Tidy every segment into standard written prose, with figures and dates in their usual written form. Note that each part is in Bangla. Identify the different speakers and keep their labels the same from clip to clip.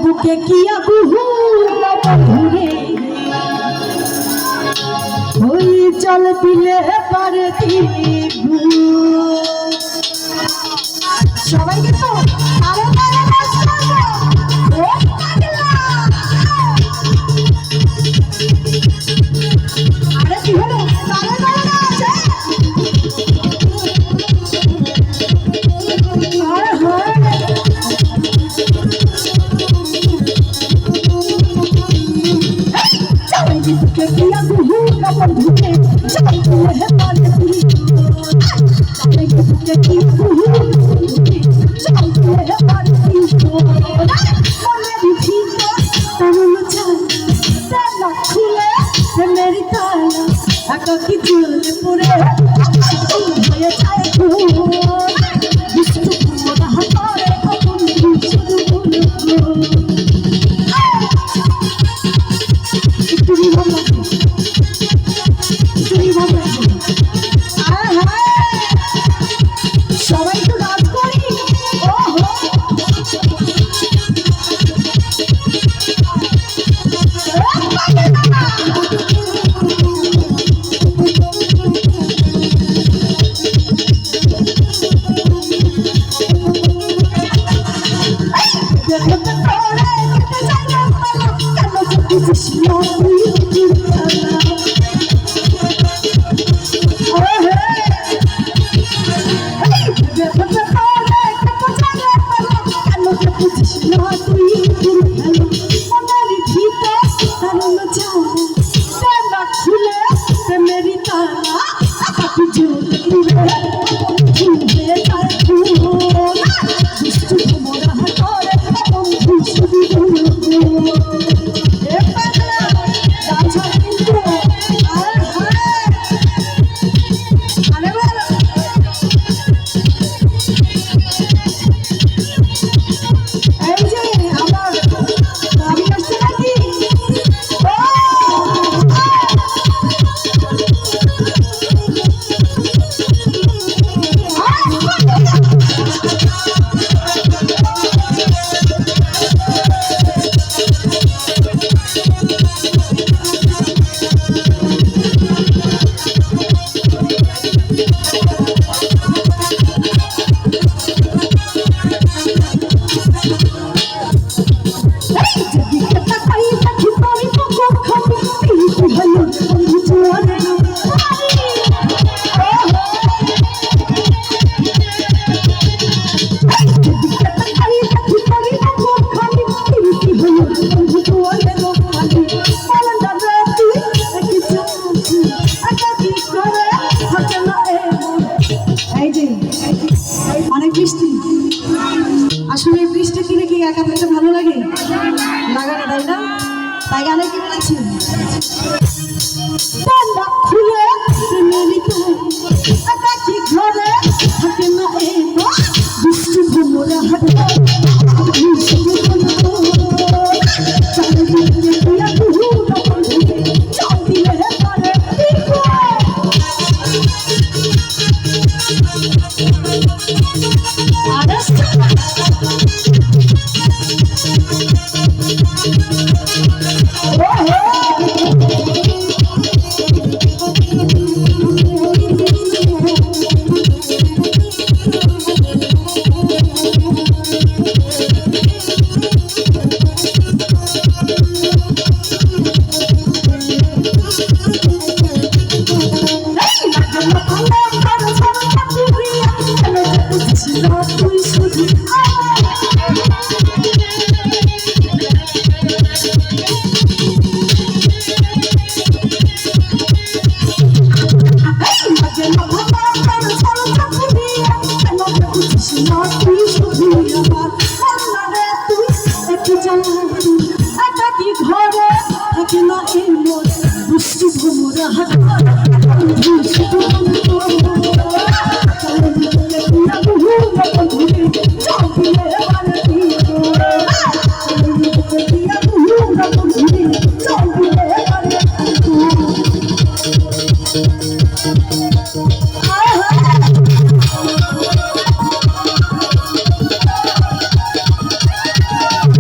Speaker 1: বুকে কি আগুহু বন্ধুরে ওই চল দিলে পারে সবাইকে তো আরে কি হলো मेरी ताला आका की दिल पूरे ये चाहे तू विष्णु मोरा हमारे अपन विष्णु इतनी मम्मा हाय हाय सबाई तो डांस करी ओहो অনেক বৃষ্টি আসলে বৃষ্টি দিলে কি একা থাকতে ভালো লাগে লাগে না তাই না তাই গানে কি বলেছি খুলে ঘরে থাকে না বৃষ্টি ভোমরা হাতে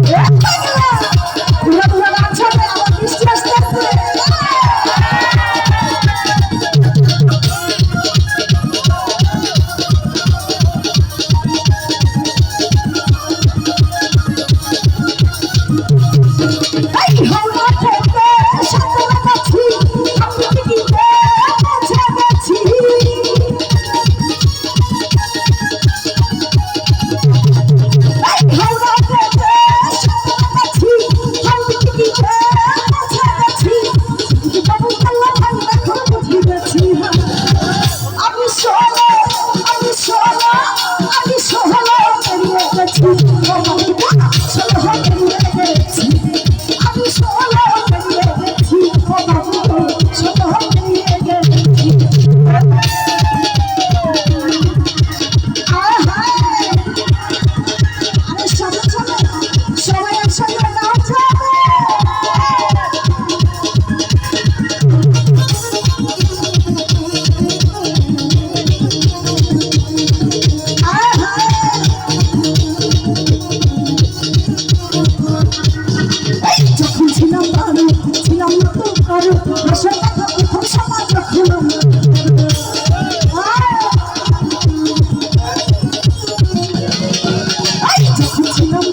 Speaker 1: Yeah.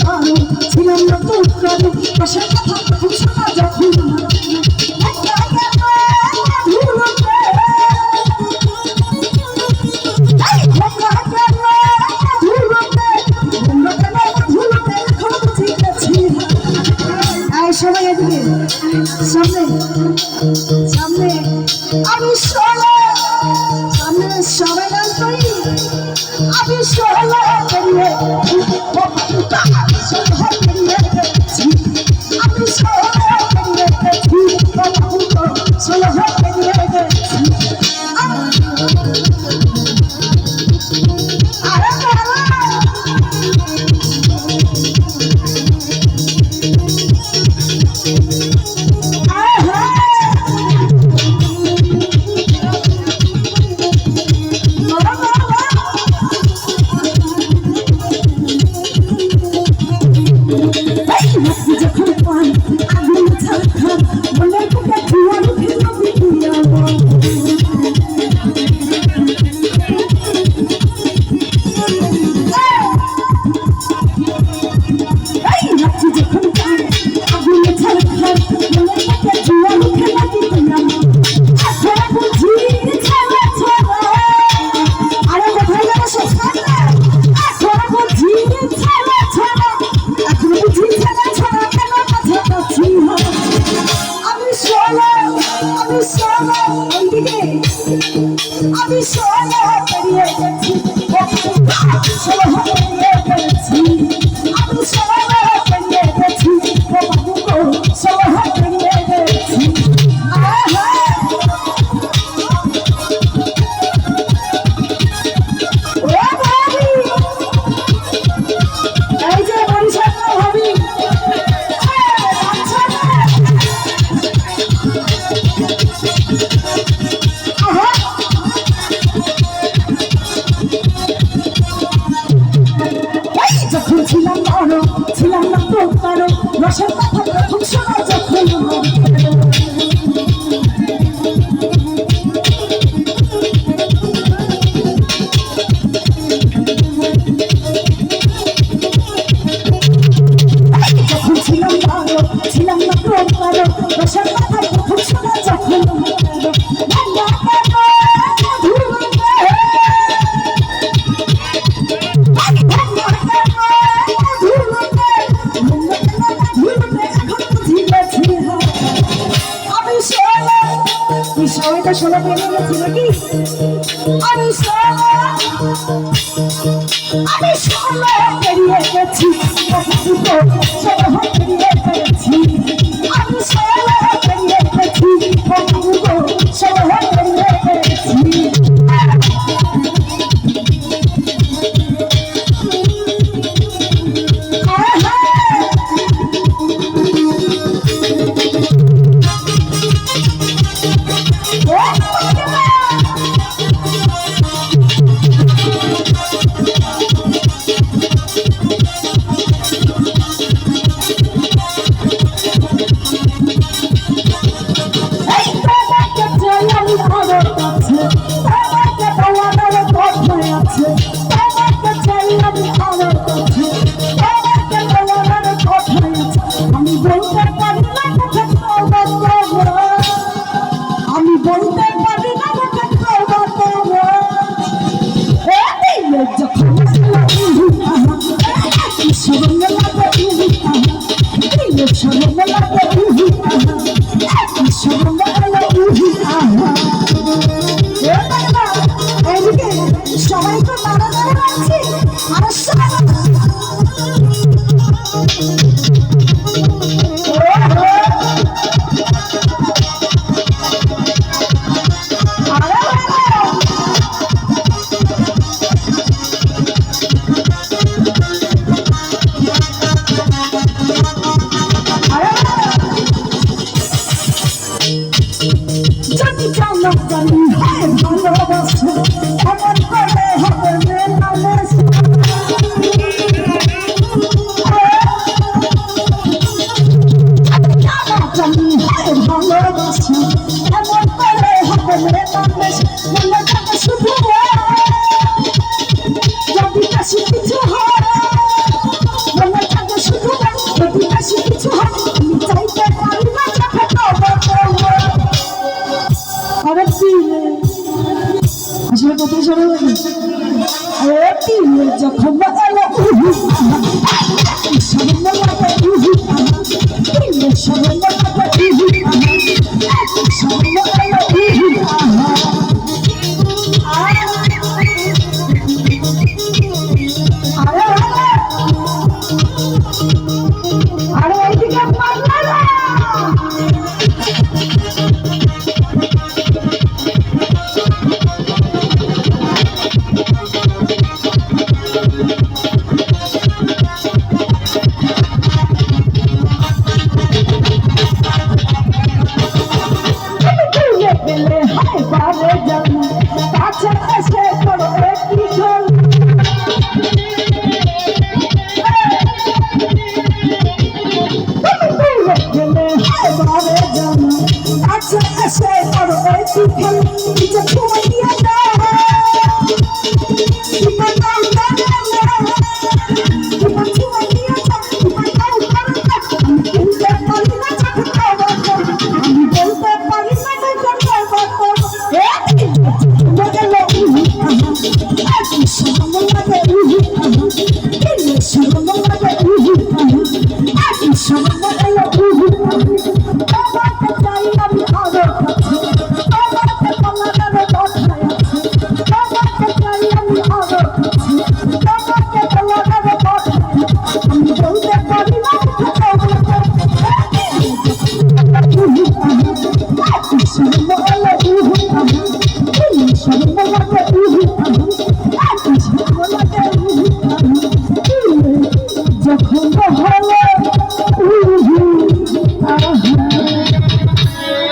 Speaker 1: কারো ছিলাম না তো কারো পাশের কথা প্রথম শোনা যখন সবাই এদিকে সামনে সামনে আমি সামনে সবাই গান করি আমি পেরিয়ে আমি পেরিয়ে গেছি আমি সোনা পেরিয়ে গেছি সোনা পেরিয়ে গেছি আমি সোনা পেরিয়ে গেছি সোনা পেরিয়ে গেছি এই যে বরিশাল ভাবি ছিলাম বড় ছিলাম না তো কারো রসের কথা প্রথম শোনা যখন যখন ছিলাম বড় ছিলাম না তো কারো রসের কথা প্রথম শোনা যখন সবাইটা সোনা পেরিয়ে গেছি নাকি আমি সোনা পেরিয়ে গেছি সোনা পেরিয়ে গেছি আমি সোনা পেরিয়ে গেছি সোনা পেরিয়ে গেছি
Speaker 2: সুখে নিচে তোমার